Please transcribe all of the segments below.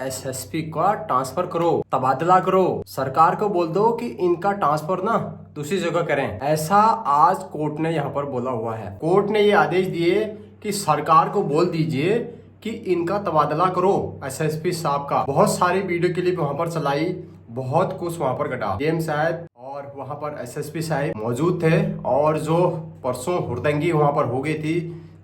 SSP का transfer करो, तबादला करो, सरकार को बोल दो कि इनका ट्रांसफर ना दूसरी जगह करें। ऐसा आज कोर्ट ने यहाँ पर बोला हुआ है। कोर्ट ने ये आदेश दिए कि सरकार को बोल दीजिए कि इनका तबादला करो एसएसपी साहब का। बहुत सारी वीडियो क्लिप वहां पर चलाई, बहुत कुछ वहां पर घटा। डीएम साहब और वहां पर एसएसपी साहब मौजूद थे और जो परसों हुड़दंगी वहां पर हो गई थी,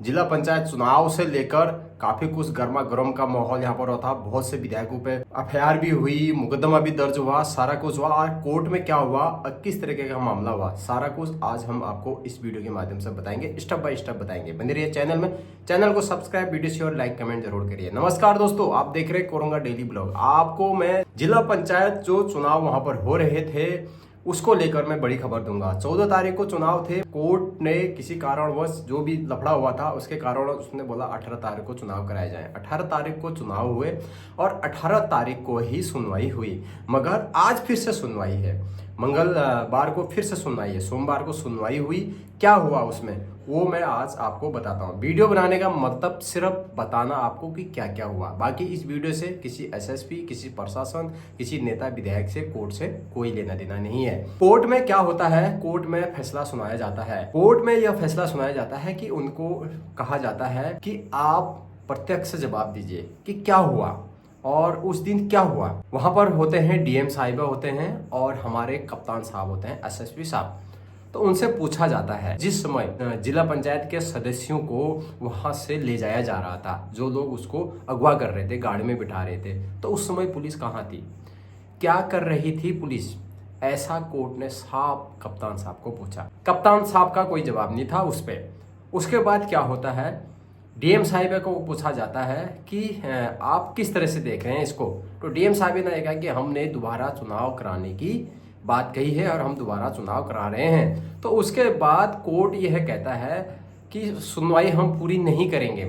जिला पंचायत चुनाव से लेकर काफी कुछ गर्मा गर्म का माहौल यहाँ पर था। बहुत से विधायकों पे एफआईआर भी हुई, मुकदमा भी दर्ज हुआ, सारा कुछ हुआ। और कोर्ट में क्या हुआ, किस तरीके का मामला हुआ, सारा कुछ आज हम आपको इस वीडियो के माध्यम से बताएंगे, स्टेप बाय स्टेप बताएंगे। बने रहिए चैनल में, चैनल को subscribe, video share, like, comment जरूर करिए। नमस्कार दोस्तों, आप देख रहे कोरोंगा डेली ब्लॉग। आपको मैं जिला पंचायत जो चुनाव वहां पर हो रहे थे उसको लेकर मैं बड़ी खबर दूंगा। 14 तारीख को चुनाव थे। कोर्ट ने किसी कारणवश जो भी लफड़ा हुआ था उसके कारण उसने बोला 18 तारीख को चुनाव कराए जाए। 18 तारीख को चुनाव हुए और 18 तारीख को ही सुनवाई हुई। मगर आज फिर से सुनवाई है, मंगलवार को फिर से सुनवाई है, सोमवार को सुनवाई हुई। क्या हुआ उसमें वो मैं आज आपको बताता हूँ। वीडियो बनाने का मतलब सिर्फ बताना आपको कि क्या क्या हुआ। बाकी इस वीडियो से किसी एसएसपी, किसी प्रशासन, किसी नेता विधायक से, कोर्ट से कोई लेना देना नहीं है। कोर्ट में क्या होता है, कोर्ट में फैसला सुनाया जाता है। कोर्ट में यह फैसला सुनाया जाता है कि उनको कहा जाता है कि आप प्रत्यक्ष जवाब दीजिए कि क्या हुआ और उस दिन क्या हुआ। वहां पर होते हैं डीएम साहिबा होते हैं और हमारे कप्तान साहब होते हैं, एसएसपी साहब। तो उनसे पूछा जाता है, जिस समय जिला पंचायत के सदस्यों को वहां से ले जाया जा रहा था, जो लोग उसको अगवा कर रहे थे, गाड़ी में बिठा रहे थे, तो उस समय पुलिस कहाँ थी, क्या कर रही थी पुलिस, ऐसा कोर्ट ने साहब कप्तान साहब को पूछा। कप्तान साहब का कोई जवाब नहीं था उस पर। उसके बाद क्या होता है, डीएम साहिबा को पूछा जाता है कि आप किस तरह से देख रहे हैं इसको। तो डीएम साहिबा ने कहा कि हमने दोबारा चुनाव कराने की बात कही है और हम दोबारा चुनाव करा रहे हैं। तो उसके बाद कोर्ट यह कहता है कि सुनवाई हम पूरी नहीं करेंगे।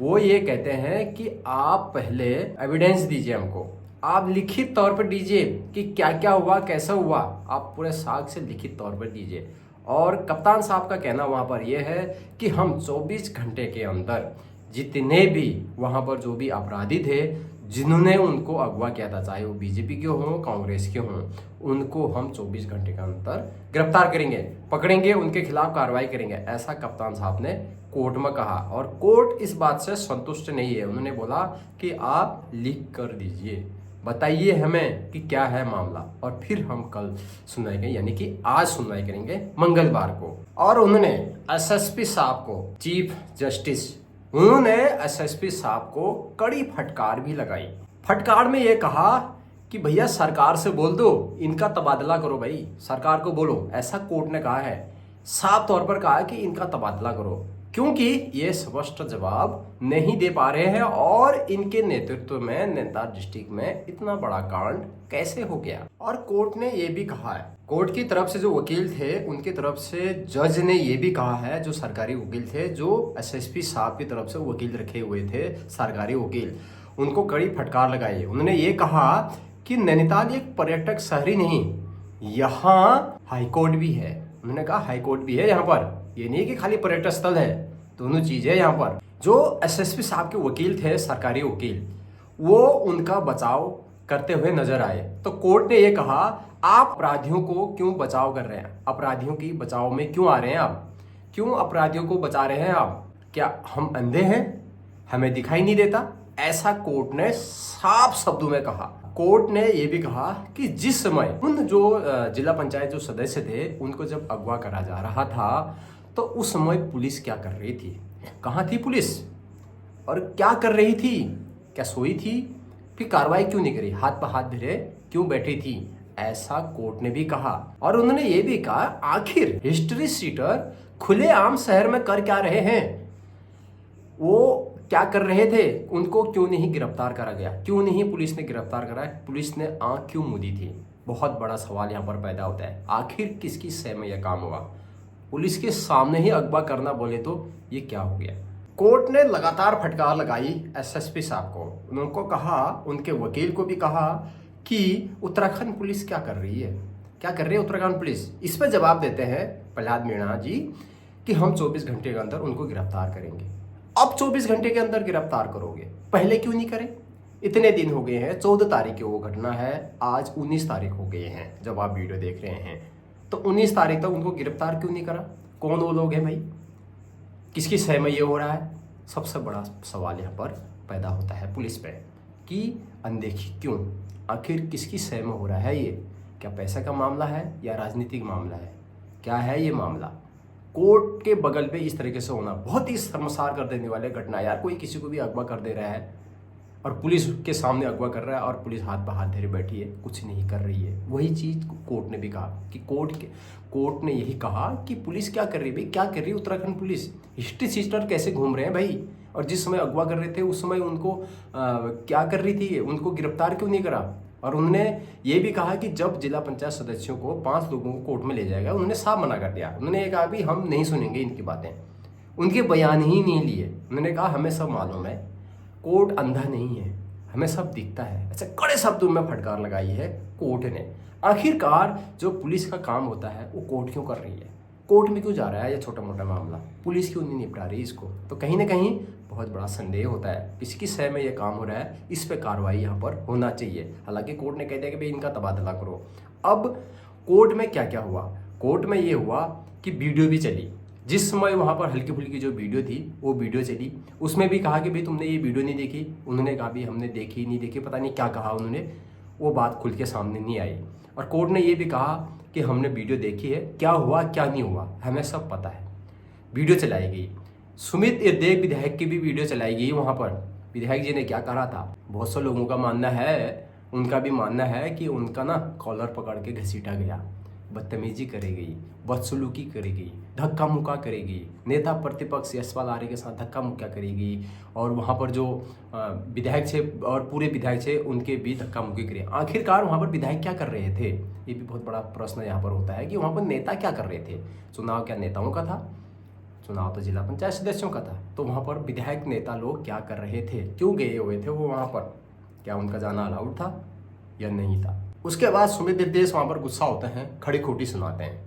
वो ये कहते हैं कि आप पहले एविडेंस दीजिए हमको, आप लिखित तौर पर दीजिए कि क्या क्या हुआ, कैसा हुआ, आप पूरे साक्ष्य लिखित तौर पर दीजिए। और कप्तान साहब का कहना वहां पर यह है कि हम 24 घंटे के अंदर जितने भी वहां पर जो भी अपराधी थे, जिन्होंने उनको अगवा किया था, चाहे वो बीजेपी के हों, कांग्रेस के हों, उनको हम 24 घंटे के अंदर गिरफ्तार करेंगे, पकड़ेंगे, उनके खिलाफ कार्रवाई करेंगे, ऐसा कप्तान साहब ने कोर्ट में कहा। और कोर्ट इस बात से संतुष्ट नहीं है। उन्होंने बोला कि आप लिख कर दीजिए, बताइए हमें कि क्या है मामला, और फिर हम कल सुनवाई करेंगे, यानी कि आज सुनवाई करेंगे मंगलवार को। और उन्होंने एसएसपी साहब को, चीफ जस्टिस, उन्होंने एसएसपी साहब को कड़ी फटकार भी लगाई। फटकार में ये कहा कि भैया सरकार से बोल दो इनका तबादला करो, भाई सरकार को बोलो, ऐसा कोर्ट ने कहा है। साफ तौर पर कहा है कि इनका तबादला करो, क्योंकि ये स्पष्ट जवाब नहीं दे पा रहे हैं और इनके नेतृत्व में नैनीताल डिस्ट्रिक्ट में इतना बड़ा कांड कैसे हो गया। और कोर्ट ने ये भी कहा है, कोर्ट की तरफ से जो वकील थे उनकी तरफ से जज ने ये भी कहा है, जो सरकारी वकील थे, जो एसएसपी साहब की तरफ से वकील रखे हुए थे सरकारी वकील, उनको कड़ी फटकार लगाई। उन्होंने ये कहा कि नैनीताल एक पर्यटक शहरी नहीं, यहाँ हाईकोर्ट भी है। उन्होंने कहा हाईकोर्ट भी है यहाँ पर, ये नहीं कि खाली पर्यटक स्थल है, दोनों चीज है यहाँ पर। जो एसएसपी साहब के वकील थे, सरकारी वकील, वो उनका बचाव करते हुए नजर आए। तो कोर्ट ने ये कहा, आप अपराधियों को क्यों बचाव कर रहे हैं, अपराधियों की बचाव में क्यों आ रहे हैं आप, क्यों अपराधियों को बचा रहे हैं आप, क्या हम अंधे हैं, हमें दिखाई नहीं देता, ऐसा कोर्ट ने साफ शब्दों में कहा। कोर्ट ने यह भी कहा कि जिस समय उन जो जिला पंचायत जो सदस्य थे उनको जब अगवा करा जा रहा था, तो उस समय पुलिस क्या कर रही थी, कहाँ थी पुलिस और क्या कर रही थी, क्या सोई थी, फिर कार्रवाई क्यों नहीं करी, हाथ पर हाथ धरे क्यों बैठी थी, ऐसा कोर्ट ने भी कहा। और उन्होंने ये भी कहा, आखिर हिस्ट्री सीटर खुलेआम शहर में कर क्या रहे हैं, वो क्या कर रहे थे, उनको क्यों नहीं गिरफ्तार करा गया, क्यों नहीं पुलिस ने गिरफ्तार करा, पुलिस ने आंख क्यों मूंदी थी। बहुत बड़ा सवाल यहाँ पर पैदा होता है, आखिर किसकी सह में यह काम हुआ, पुलिस के सामने ही अगवा करना बोले तो ये क्या हो गया। कोर्ट ने लगातार फटकार लगाई एसएसपी साहब को, उनको कहा, उनके वकील को भी कहा कि उत्तराखंड पुलिस क्या कर रही है, क्या कर रही है उत्तराखंड पुलिस। इस पर जवाब देते हैं प्रहलाद मीणा जी कि हम 24 घंटे के अंदर उनको गिरफ्तार करेंगे। अब 24 घंटे के अंदर गिरफ्तार करोगे, पहले क्यों नहीं करे, इतने दिन हो गए हैं, 14 तारीख की वो घटना है, आज 19 तारीख हो गए हैं जब आप वीडियो देख रहे हैं। तो 19 तारीख तक उनको गिरफ्तार क्यों नहीं करा? कौन वो लोग हैं भाई? किसकी सह में ये हो रहा है? सबसे बड़ा सवाल यहाँ पर पैदा होता है पुलिस पे कि अनदेखी क्यों? आखिर किसकी सह में हो रहा है ये? क्या पैसा का मामला है या राजनीतिक मामला है? क्या है ये मामला? कोर्ट के बगल पे इस तरीके से होना बहुत ही शर्मसार कर देने वाले घटना यार। कोई किसी को भी अगवा कर दे रहा है और पुलिस के सामने अगवा कर रहा है और पुलिस हाथ पर हाथ धरे बैठी है, कुछ नहीं कर रही है। वही चीज़ कोर्ट ने भी कहा कि कोर्ट ने यही कहा कि पुलिस क्या कर रही है भाई, क्या कर रही है उत्तराखंड पुलिस? हिस्ट्री सिस्टर कैसे घूम रहे हैं भाई? और जिस समय अगवा कर रहे थे उस समय उनको क्या कर रही थी? उनको गिरफ्तार क्यों नहीं करा? और उन्होंने ये भी कहा कि जब जिला पंचायत सदस्यों को 5 लोगों को कोर्ट में ले जाएगा, उन्होंने साफ मना कर दिया। उन्होंने ये कहा भी हम नहीं सुनेंगे इनकी बातें, उनके बयान ही नहीं लिए। उन्होंने कहा हमें सब मालूम है, कोर्ट अंधा नहीं है, हमें सब दिखता है। ऐसे कड़े शब्दों में फटकार लगाई है कोर्ट ने। आखिरकार जो पुलिस का काम होता है वो कोर्ट क्यों कर रही है? कोर्ट में क्यों जा रहा है ये छोटा मोटा मामला? पुलिस क्यों नहीं निपटा रही इसको? तो कहीं ना कहीं बहुत बड़ा संदेह होता है किसकी सह में ये काम हो रहा है, इस पे कार्रवाई यहाँ पर होना चाहिए। हालांकि कोर्ट ने कह दिया कि भाई इनका तबादला करो। अब कोर्ट में क्या क्या हुआ? कोर्ट में ये हुआ कि वीडियो भी चली। जिस समय वहाँ पर हल्की फुल्की जो वीडियो थी वो वीडियो चली, उसमें भी कहा कि भाई तुमने ये वीडियो नहीं देखी। उन्होंने कहा भी हमने देखी नहीं देखी, पता नहीं क्या कहा उन्होंने, वो बात खुल के सामने नहीं आई। और कोर्ट ने ये भी कहा कि हमने वीडियो देखी है, क्या हुआ क्या नहीं हुआ हमें सब पता है। वीडियो चलाई गई, सुमित देव विधायक की भी वीडियो चलाई गई। वहाँ पर विधायक जी ने क्या कहा था? बहुत से लोगों का मानना है, उनका भी मानना है कि उनका ना कॉलर पकड़ के घसीटा गया, बदतमीजी करेगी, बदसलूकी करेगी, धक्का मुक्का करेगी, नेता प्रतिपक्ष यशपाल आर्य के साथ धक्का मुक्का करेगी, और वहाँ पर जो विधायक थे और पूरे विधायक थे उनके भी धक्का मुक्की करेगी। आखिरकार वहाँ पर विधायक क्या कर रहे थे? ये भी बहुत बड़ा प्रश्न यहाँ पर होता है कि वहाँ पर नेता क्या कर रहे थे? चुनाव क्या नेताओं का था? चुनाव तो जिला पंचायत सदस्यों का था। तो वहाँ पर विधायक नेता लोग क्या कर रहे थे? क्यों गए हुए थे वो वहाँ पर? क्या उनका जाना अलाउड था या नहीं था? उसके बाद सुमित देव वहाँ पर गुस्सा होते हैं, खड़ी खोटी सुनाते हैं,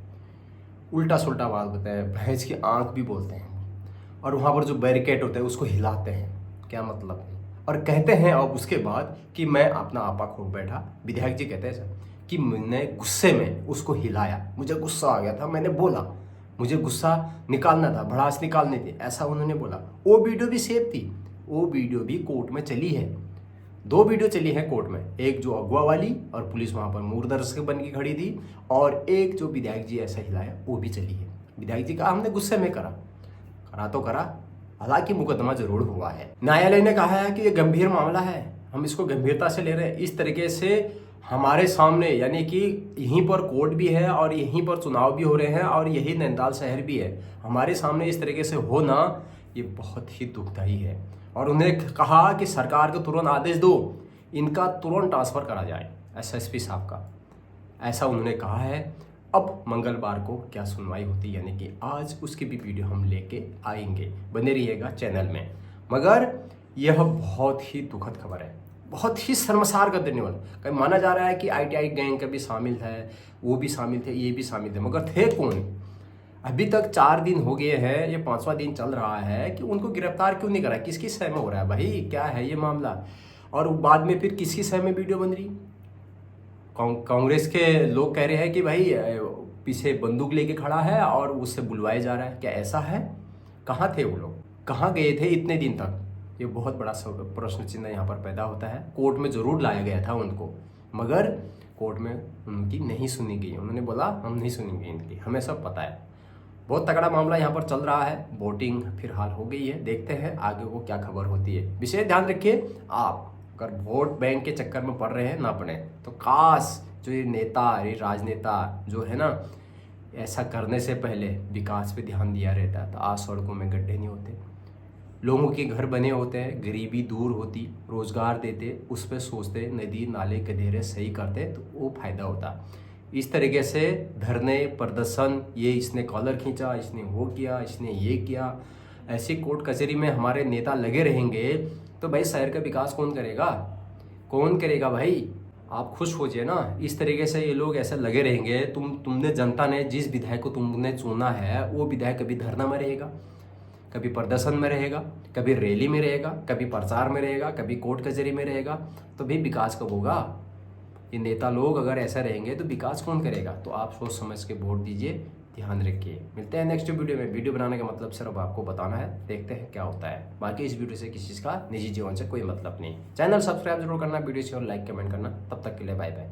उल्टा सुल्टा बात होता है, भैंस की आंख भी बोलते हैं, और वहाँ पर जो बैरिकेड होता है उसको हिलाते हैं। क्या मतलब है? और कहते हैं अब उसके बाद कि मैं अपना आपा खो बैठा। विधायक जी कहते हैं सर कि मैंने गुस्से में उसको हिलाया, मुझे गुस्सा आ गया था, मैंने बोला, मुझे गुस्सा निकालना था, भड़ास निकालनी थी, ऐसा उन्होंने बोला। वो वीडियो भी सेव थी, वो वीडियो भी कोर्ट में चली है। 2 वीडियो चली है कोर्ट में, एक जो अगवा वाली और पुलिस वहाँ पर मूर्धदर्शक बन के खड़ी थी, और एक जो विधायक जी ऐसा हिलाया वो भी चली है। विधायक जी कहा हमने गुस्से में करा तो करा, हालांकि मुकदमा जरूर हुआ है। न्यायालय ने कहा है कि ये गंभीर मामला है, हम इसको गंभीरता से ले रहे हैं। इस तरीके से हमारे सामने, यानी कि यहीं पर कोर्ट भी है और यहीं पर चुनाव भी हो रहे हैं और यही नैनीताल शहर भी है, हमारे सामने इस तरीके से होना ये बहुत ही दुखदायी है। और उन्हें कहा कि सरकार को तुरंत आदेश दो, इनका तुरंत ट्रांसफ़र करा जाए एसएसपी साहब का, ऐसा उन्होंने कहा है। अब मंगलवार को क्या सुनवाई होती है, यानी कि आज, उसकी भी वीडियो हम लेके आएंगे, बने रहिएगा चैनल में। मगर यह बहुत ही दुखद खबर है, बहुत ही शर्मसार कर देने वाला। कहीं माना जा रहा है कि आईटीआई गैंग का भी शामिल है, वो भी शामिल थे, ये भी शामिल थे, मगर थे कौन? अभी तक 4 दिन हो गए हैं, ये 5वां दिन चल रहा है कि उनको गिरफ्तार क्यों नहीं करा? किसकी सह में हो रहा है भाई? क्या है ये मामला? और बाद में फिर किसकी सह में वीडियो बन रही? कांग्रेस के लोग कह रहे हैं कि भाई पीछे बंदूक लेके खड़ा है और उससे बुलवाया जा रहा है। क्या ऐसा है? कहाँ थे वो लोग? कहाँ गए थे इतने दिन तक? ये बहुत बड़ा प्रश्न चिन्ह यहाँ पर पैदा होता है। कोर्ट में ज़रूर लाया गया था उनको, मगर कोर्ट में उनकी नहीं सुनी गई। उन्होंने बोला हम नहीं सुनेंगे इनकी, हमें सब पता है। बहुत तगड़ा मामला यहाँ पर चल रहा है। वोटिंग फिलहाल हो गई है, देखते हैं आगे को क्या खबर होती है। विशेष ध्यान रखिए, आप अगर वोट बैंक के चक्कर में पड़ रहे हैं ना पड़े, तो काश जो ये नेता, ये राजनेता जो है ना, ऐसा करने से पहले विकास पे ध्यान दिया रहता तो आज सड़कों में गड्ढे नहीं होते, लोगों के घर बने होते हैं, गरीबी दूर होती, रोजगार देते, उस पर सोचते, नदी नाले गधेरे सही करते तो वो फायदा होता। इस तरीके से धरने प्रदर्शन, ये इसने कॉलर खींचा, इसने वो किया, इसने ये किया, ऐसी कोर्ट कचहरी में हमारे नेता लगे रहेंगे तो भाई शहर का विकास कौन करेगा? कौन करेगा भाई? आप खुश होइए ना। इस तरीके से ये लोग ऐसे लगे रहेंगे, तुमने जनता ने जिस विधायक को तुमने चुना है वो विधायक कभी धरना में रहेगा, कभी प्रदर्शन में रहेगा, कभी रैली में रहेगा, कभी प्रचार में रहेगा, कभी कोर्ट कचहरी में रहेगा, तो भी विकास कब होगा? ये नेता लोग अगर ऐसा रहेंगे तो विकास कौन करेगा? तो आप सोच समझ के वोट दीजिए, ध्यान रखिए। मिलते हैं नेक्स्ट वीडियो में। वीडियो बनाने का मतलब सिर्फ आपको बताना है, देखते हैं क्या होता है। बाकी इस वीडियो से किसी चीज़ का निजी जीवन से कोई मतलब नहीं। चैनल सब्सक्राइब जरूर करना, वीडियो शेयर लाइक कमेंट करना। तब तक के लिए बाय बाय।